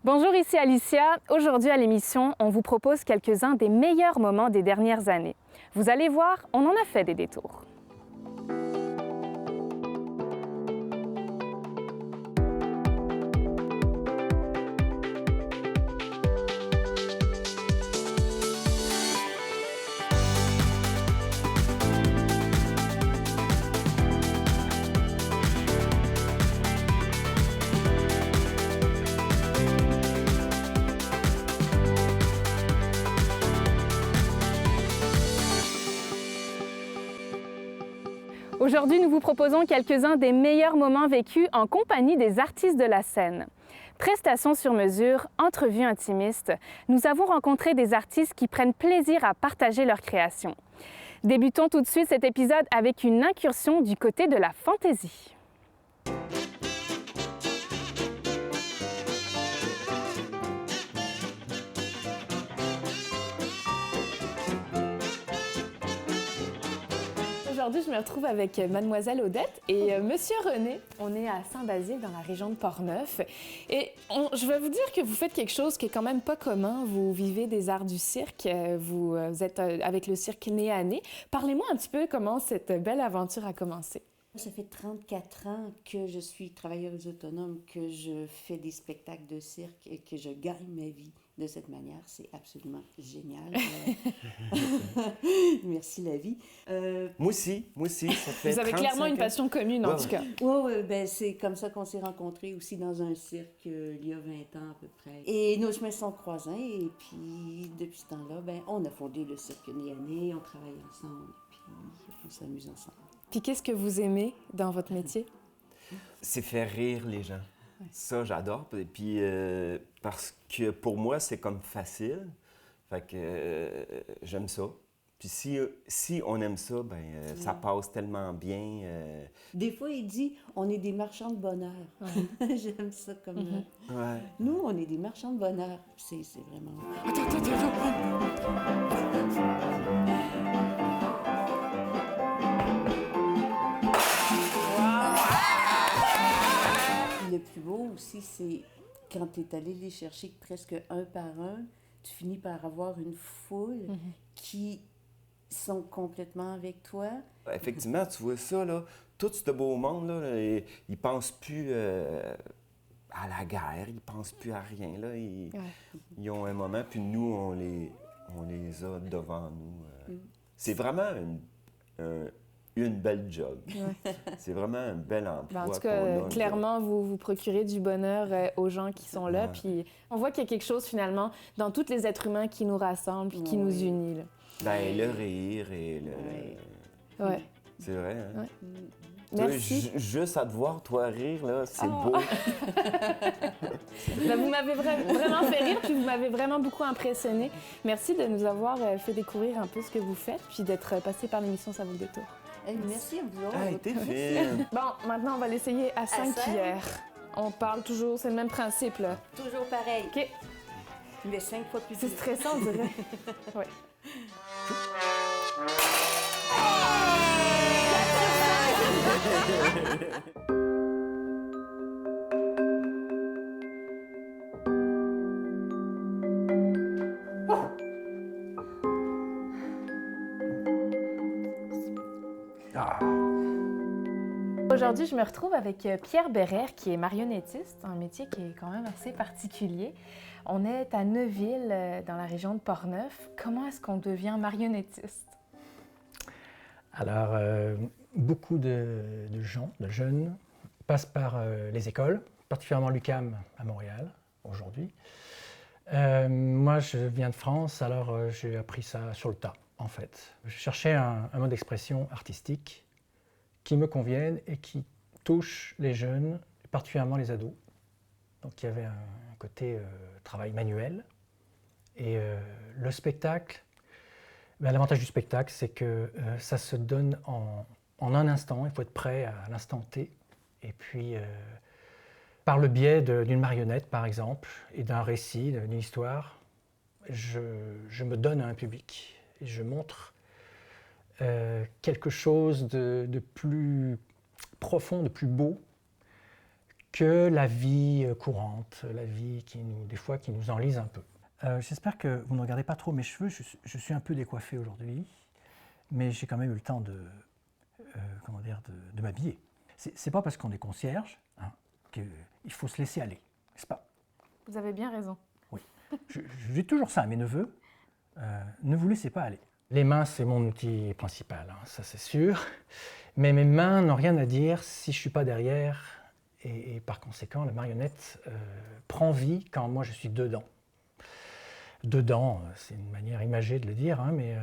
Bonjour, ici Alicia. Aujourd'hui à l'émission, on vous propose quelques-uns des meilleurs moments des dernières années. Vous allez voir, on en a fait des détours. Aujourd'hui, nous vous proposons quelques-uns des meilleurs moments vécus en compagnie des artistes de la scène. Prestations sur mesure, entrevues intimistes, nous avons rencontré des artistes qui prennent plaisir à partager leur création. Débutons tout de suite cet épisode avec une incursion du côté de la fantaisie. Aujourd'hui, je me retrouve avec Mademoiselle Odette et Monsieur René. On est à Saint-Basile, dans la région de Portneuf. Et je vais vous dire que vous faites quelque chose qui est quand même pas commun. Vous vivez des arts du cirque. Vous êtes avec le cirque Nez à Nez. Parlez-moi un petit peu comment cette belle aventure a commencé. Ça fait 34 ans que je suis travailleuse autonome, que je fais des spectacles de cirque et que je gagne ma vie de cette manière. C'est absolument génial. Merci la vie. Moi aussi, ça fait Vous avez clairement une passion commune, en tout cas. Oui, ben, c'est comme ça qu'on s'est rencontrés aussi dans un cirque il y a 20 ans à peu près. Et nos chemins sont croisés et puis depuis ce temps-là, ben, on a fondé le cirque Nez à Nez, on travaille ensemble, puis on s'amuse ensemble. Puis qu'est-ce que vous aimez dans votre métier? C'est faire rire les gens. Ouais. Ça, j'adore. Et puis, parce que pour moi, c'est comme facile. Fait que j'aime ça. Puis si on aime ça, ben ça passe tellement bien. Des fois, il dit, on est des marchands de bonheur. Ouais. J'aime ça comme... Ouais. Nous, on est des marchands de bonheur. C'est vraiment... Attends. Le plus beau aussi, c'est quand tu es allé les chercher presque un par un, tu finis par avoir une foule qui sont complètement avec toi. Effectivement, tu vois ça, là, tout ce beau monde, là, ils ne pensent plus à la guerre, ils ne pensent plus à rien. Là, ils ont un moment, puis nous, on les a devant nous. C'est vraiment une belle job. Ouais. C'est vraiment un bel emploi. En tout cas, clairement, vous procurez du bonheur aux gens qui sont là. Puis on voit qu'il y a quelque chose, finalement, dans tous les êtres humains qui nous rassemble et qui nous unit. Là. Ben, le rire et le... Ouais. C'est vrai, hein? Ouais. Merci. Toi, juste à te voir, toi, rire, là, c'est beau. Ben, vous m'avez vraiment fait rire, puis vous m'avez vraiment beaucoup impressionné. Merci de nous avoir fait découvrir un peu ce que vous faites, puis d'être passé par l'émission Ça vaut le détour. Merci à vous autres. Hey, t'es fine. Bon, maintenant, on va l'essayer à 5 cuillères. On parle toujours, c'est le même principe, là. Toujours pareil. OK. Mais 5 fois plus. C'est stressant, on dirait. Ouais. Aujourd'hui, je me retrouve avec Pierre Bérère, qui est marionnettiste, un métier qui est quand même assez particulier. On est à Neuville, dans la région de Portneuf. Comment est-ce qu'on devient marionnettiste? Alors, beaucoup de gens, de jeunes, passent par les écoles, particulièrement l'UQAM à Montréal, aujourd'hui. Moi, je viens de France, alors j'ai appris ça sur le tas, en fait. Je cherchais un mode d'expression artistique qui me convienne et qui touche les jeunes, particulièrement les ados. Donc il y avait un côté travail manuel. Et le spectacle, ben, l'avantage du spectacle, c'est que ça se donne en un instant. Il faut être prêt à l'instant T. Et puis, par le biais d'une marionnette, par exemple, et d'un récit, d'une histoire, je me donne à un public. Et je montre quelque chose de plus profond, de plus beau, que la vie courante, la vie des fois qui nous enlise un peu. J'espère que vous ne regardez pas trop mes cheveux, je suis un peu décoiffé aujourd'hui, mais j'ai quand même eu le temps de m'habiller. C'est pas parce qu'on est concierge qu'il faut se laisser aller, n'est-ce pas? Vous avez bien raison. Oui. Je dis toujours ça à mes neveux, ne vous laissez pas aller. Les mains, c'est mon outil principal, ça c'est sûr, mais mes mains n'ont rien à dire si je ne suis pas derrière, et par conséquent, la marionnette prend vie quand moi je suis dedans. Dedans, c'est une manière imagée de le dire, mais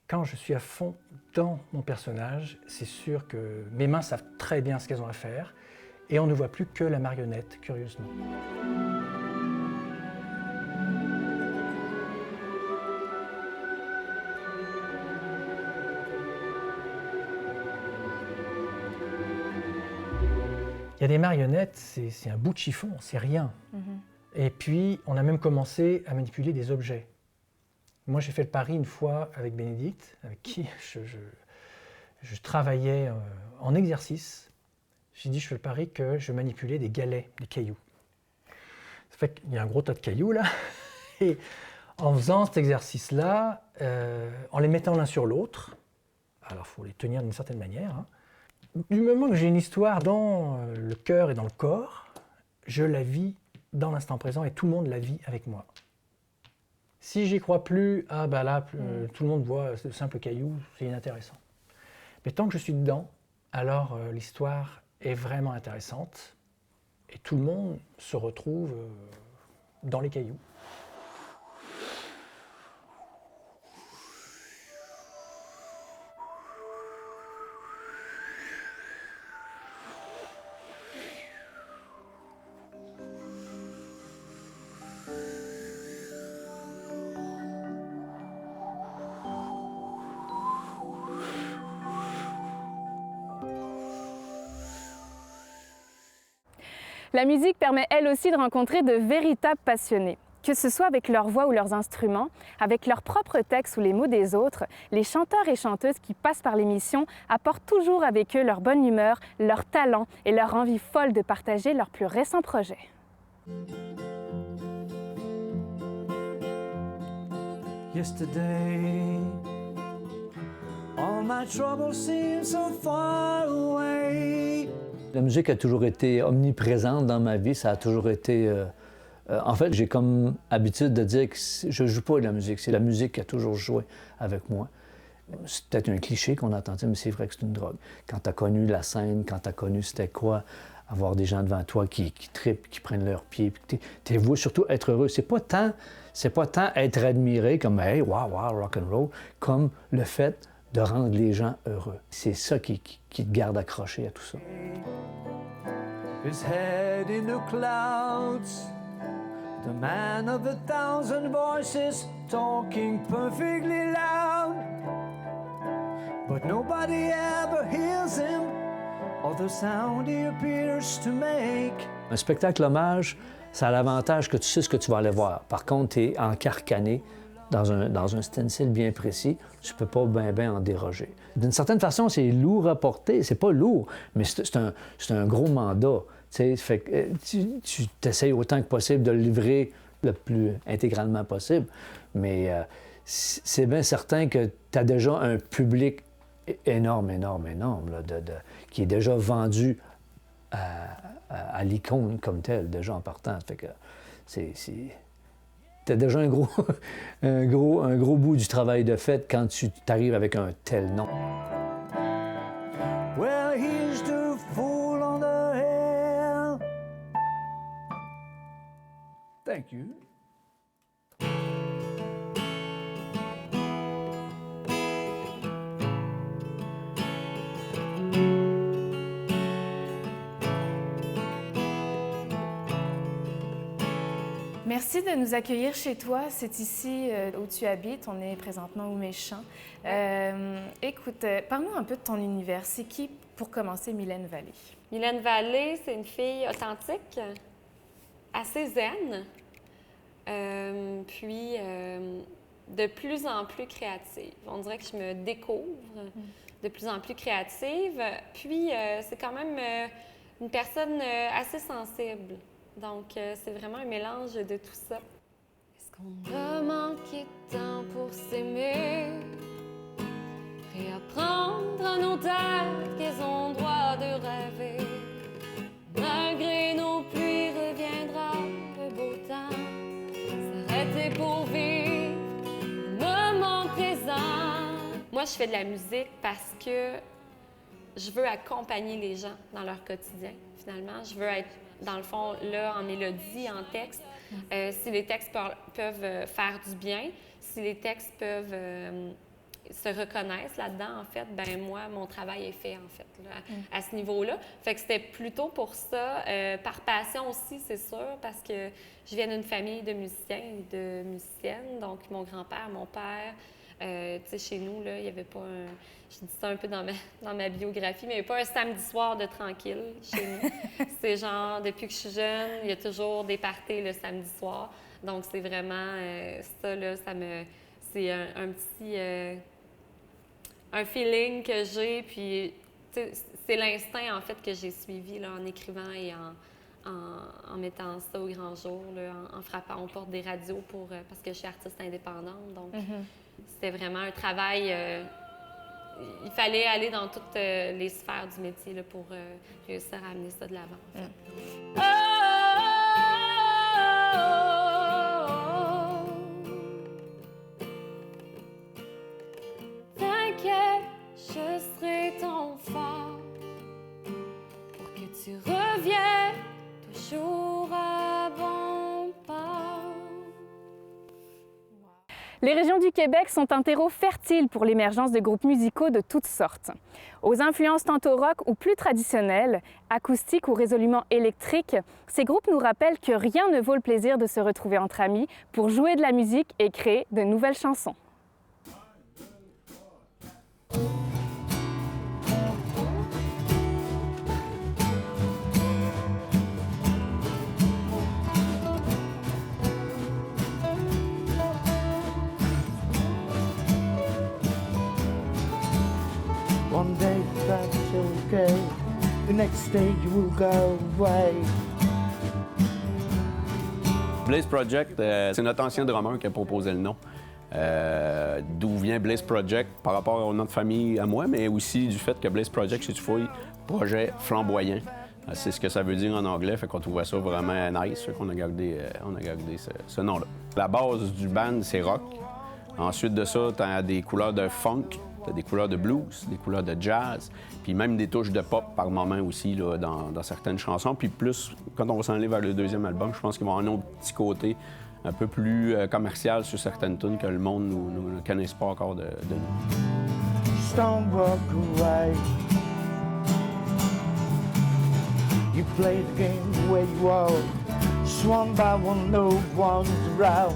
quand je suis à fond dans mon personnage, c'est sûr que mes mains savent très bien ce qu'elles ont à faire et on ne voit plus que la marionnette, curieusement. Il y a des marionnettes, c'est un bout de chiffon, c'est rien. Et puis, on a même commencé à manipuler des objets. Moi, j'ai fait le pari une fois avec Bénédicte, avec qui je travaillais en exercice. J'ai dit, je fais le pari que je manipulais des galets, des cailloux. Ça fait qu'il y a un gros tas de cailloux, là. Et en faisant cet exercice-là, en les mettant l'un sur l'autre, alors il faut les tenir d'une certaine manière, du moment que j'ai une histoire dans le cœur et dans le corps, je la vis dans l'instant présent et tout le monde la vit avec moi. Si j'y crois plus, tout le monde voit ce simple caillou, c'est inintéressant. Mais tant que je suis dedans, alors l'histoire est vraiment intéressante et tout le monde se retrouve dans les cailloux. La musique permet elle aussi de rencontrer de véritables passionnés. Que ce soit avec leur voix ou leurs instruments, avec leurs propres textes ou les mots des autres, les chanteurs et chanteuses qui passent par l'émission apportent toujours avec eux leur bonne humeur, leur talent et leur envie folle de partager leurs plus récents projets. Yesterday, all my troubles seem so far away. La musique a toujours été omniprésente dans ma vie, ça a toujours été... en fait, j'ai comme habitude de dire que je ne joue pas de la musique, c'est la musique qui a toujours joué avec moi. C'est peut-être un cliché qu'on a entendu, mais c'est vrai que c'est une drogue. Quand tu as connu la scène, quand tu as connu c'était quoi, avoir des gens devant toi qui trippent, qui prennent leurs pieds, puis tu vois surtout être heureux. C'est pas tant être admiré comme « hey, wow, wow, rock and roll », comme le fait de rendre les gens heureux. C'est ça qui te garde accroché à tout ça. His head in the clouds, the man of 1,000 voices talking perfectly loud, but nobody ever hears him or the sound he appears to make. Un spectacle hommage, ça a l'avantage que tu sais ce que tu vas aller voir. Par contre, tu es encarcané dans un stencil bien précis, tu ne peux pas bien en déroger. D'une certaine façon, c'est lourd à porter. C'est pas lourd, mais c'est un gros mandat. Fait que, tu t'essayes autant que possible de le livrer le plus intégralement possible, mais c'est bien certain que tu as déjà un public énorme, là, qui est déjà vendu à l'icône comme telle, déjà en partant. Fait que t'as déjà un gros bout du travail de fait quand tu t'arrives avec un tel nom. Well, he's the fool on the hill. Thank you. Merci de nous accueillir chez toi. C'est ici où tu habites. On est présentement au Méchant. Écoute, parle-nous un peu de ton univers. C'est qui, pour commencer, Mylène Vallée? Mylène Vallée, c'est une fille authentique, assez zen, puis de plus en plus créative. On dirait que je me découvre de plus en plus créative. Puis c'est quand même une personne assez sensible. Donc, c'est vraiment un mélange de tout ça. Est-ce qu'on a manqué de temps pour s'aimer? Réapprendre à nos têtes qu'elles ont droit de rêver. Malgré nos pluies reviendra le beau temps. S'arrêter pour vivre le moment présent. Moi, je fais de la musique parce que je veux accompagner les gens dans leur quotidien, finalement. Je veux être, dans le fond, là, en mélodie, en texte. Si les textes peuvent faire du bien, si les textes peuvent se reconnaissent là-dedans, en fait, ben moi, mon travail est fait, en fait, là, à ce niveau-là. Fait que c'était plutôt pour ça, par passion aussi, c'est sûr, parce que je viens d'une famille de musiciens et de musiciennes. Donc, mon grand-père, mon père, tu sais, chez nous, là, il n'y avait pas un... Je dis ça un peu dans ma biographie, mais il n'y avait pas un samedi soir de tranquille chez nous. C'est genre, depuis que je suis jeune, il y a toujours des parties le samedi soir. Donc, c'est vraiment ça, là, ça me... C'est un petit... un feeling que j'ai, puis c'est l'instinct, en fait, que j'ai suivi là, en écrivant et en mettant ça au grand jour, là, en frappant aux portes des radios parce que je suis artiste indépendante. Donc, c'était vraiment un travail... il fallait aller dans toutes les sphères du métier là, pour réussir à amener ça de l'avant, en fait. T'inquiète, je serai ton phare pour que tu reviennes toujours à bon port. Les régions du Québec sont un terreau fertile pour l'émergence de groupes musicaux de toutes sortes. Aux influences tantôt rock ou plus traditionnelles, acoustiques ou résolument électriques, ces groupes nous rappellent que rien ne vaut le plaisir de se retrouver entre amis pour jouer de la musique et créer de nouvelles chansons. One day that's okay, the next day you will go away. Blaze Project, c'est notre ancien drummer qui a proposé le nom. D'où vient Blaze Project par rapport à notre famille, à moi, mais aussi du fait que Blaze Project, chez Tufouille, projet flamboyant. C'est ce que ça veut dire en anglais, fait qu'on trouvait ça vraiment nice, fait qu'on a gardé, ce nom-là. La base du band, c'est rock. Ensuite de ça, tu as des couleurs de funk, t'as des couleurs de blues, des couleurs de jazz, puis même des touches de pop par moment aussi là, dans certaines chansons. Puis plus, quand on va s'en aller vers le deuxième album, je pense qu'il va y avoir un autre petit côté un peu plus commercial sur certaines tunes que le monde ne connaisse pas encore de nous. Don't walk away. You play the game where you are. Swung by one, no one's around.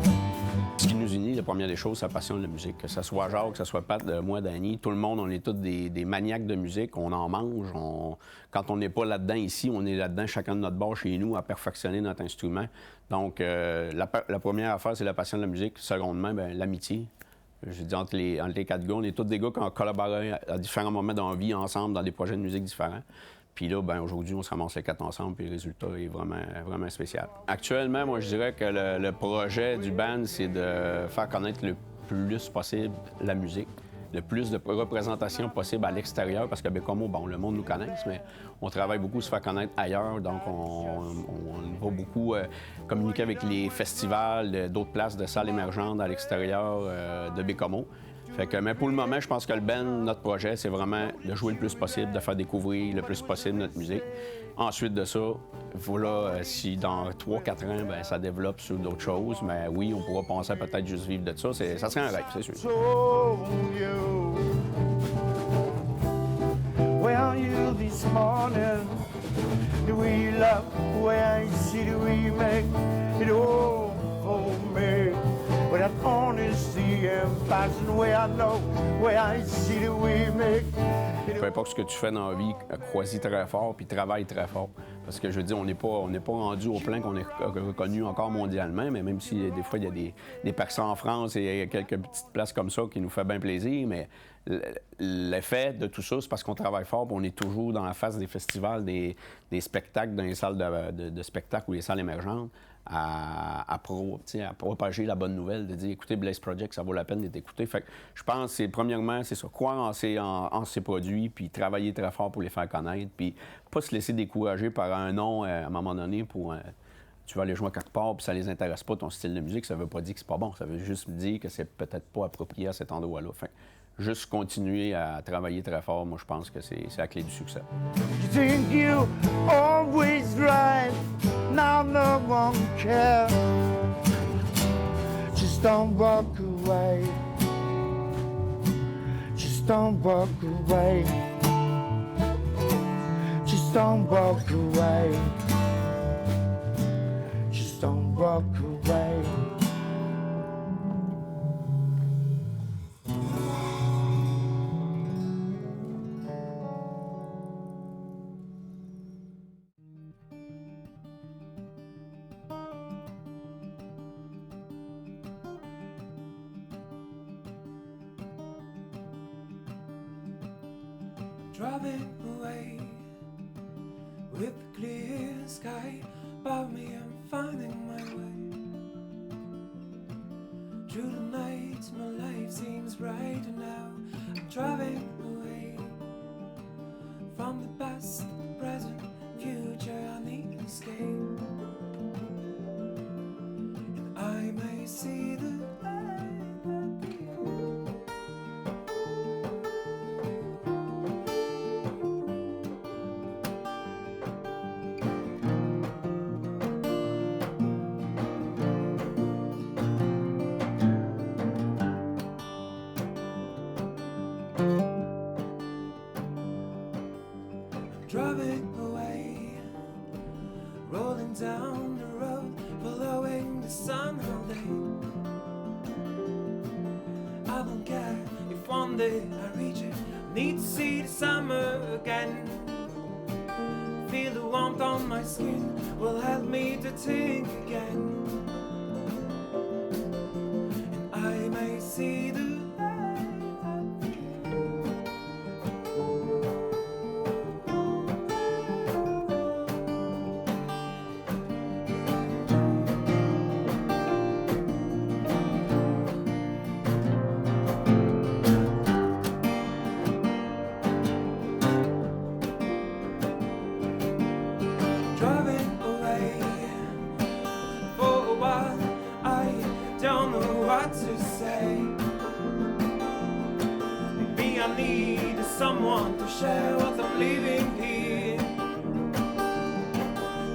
Ce qui nous unit, la première des choses, c'est la passion de la musique. Que ce soit Jacques, que ce soit Pat, moi, Danny, tout le monde, on est tous des maniaques de musique. On en mange. Quand on n'est pas là-dedans ici, on est là-dedans, chacun de notre bord chez nous, à perfectionner notre instrument. Donc, la première affaire, c'est la passion de la musique. Secondement, bien, l'amitié. Je dis entre les 4 gars, on est tous des gars qui ont collaboré à différents moments dans la vie ensemble, dans des projets de musique différents. Puis là, ben aujourd'hui, on se ramasse les 4 ensemble, puis le résultat est vraiment spécial. Actuellement, moi, je dirais que le projet du band, c'est de faire connaître le plus possible la musique, le plus de représentation possible à l'extérieur, parce que Bécomo, bon, le monde nous connaît, mais on travaille beaucoup à se faire connaître ailleurs, donc on va beaucoup communiquer avec les festivals, d'autres places de salles émergentes à l'extérieur de Bécomo. Fait que, mais pour le moment, je pense que le band, notre projet, c'est vraiment de jouer le plus possible, de faire découvrir le plus possible notre musique. Ensuite de ça, voilà, si dans 3-4 ans, ben, ça développe sur d'autres choses, mais oui, on pourra penser à peut-être juste vivre de ça. Ça serait un rêve, c'est sûr. Where are you this morning? Do we love where I see? Do we make it all for me? But that honest see him passing away. I know where I see that we make. Peu importe ce que tu fais dans la vie, crois-y très fort puis travaille très fort. Parce que je veux dire, on n'est pas rendu au plan qu'on est reconnu encore mondialement, mais même si des fois il y a des percées en France et il y a quelques petites places comme ça qui nous fait bien plaisir, mais l'effet de tout ça, c'est parce qu'on travaille fort et on est toujours dans la phase des festivals, des spectacles, dans les salles de spectacle ou les salles émergentes, à propager la bonne nouvelle, de dire, écoutez, Blaze Project, ça vaut la peine d'être écouté. Fait que je pense que premièrement, c'est ça, croire en ses produits, puis travailler très fort pour les faire connaître, puis pas se laisser décourager par un nom à un moment donné pour... tu vas aller jouer quelque part, puis ça les intéresse pas, ton style de musique, ça veut pas dire que c'est pas bon, ça veut juste dire que c'est peut-être pas approprié à cet endroit-là. Fait que juste continuer à travailler très fort, moi, je pense que c'est la clé du succès. You think you always right, now no one cares. Just don't walk away. Just don't walk away. Just don't walk away. Just don't walk away. Driving away with the clear sky above me, I'm finding my way. Through the night, my life seems brighter now. I'm driving away from the past, the present, future. I need an escape, and I may see the light at the end. Driving away, rolling down the road, following the sun all day. I don't care if one day I reach it, need to see the summer again. Feel the warmth on my skin will help me to think again. And I may see the driving away for a while. I don't know what to say. Maybe I need someone to share what I'm leaving here.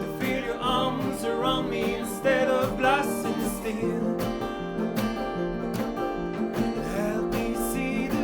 To feel your arms around me instead of glass and steel. Help me see the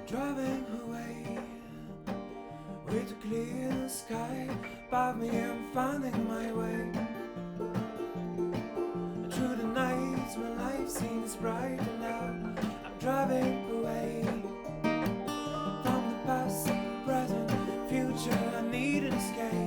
driving away with a clear sky above me, I'm finding my way. Through the night, my life seems brighter now. I'm driving away from the past, present, future. I need an escape.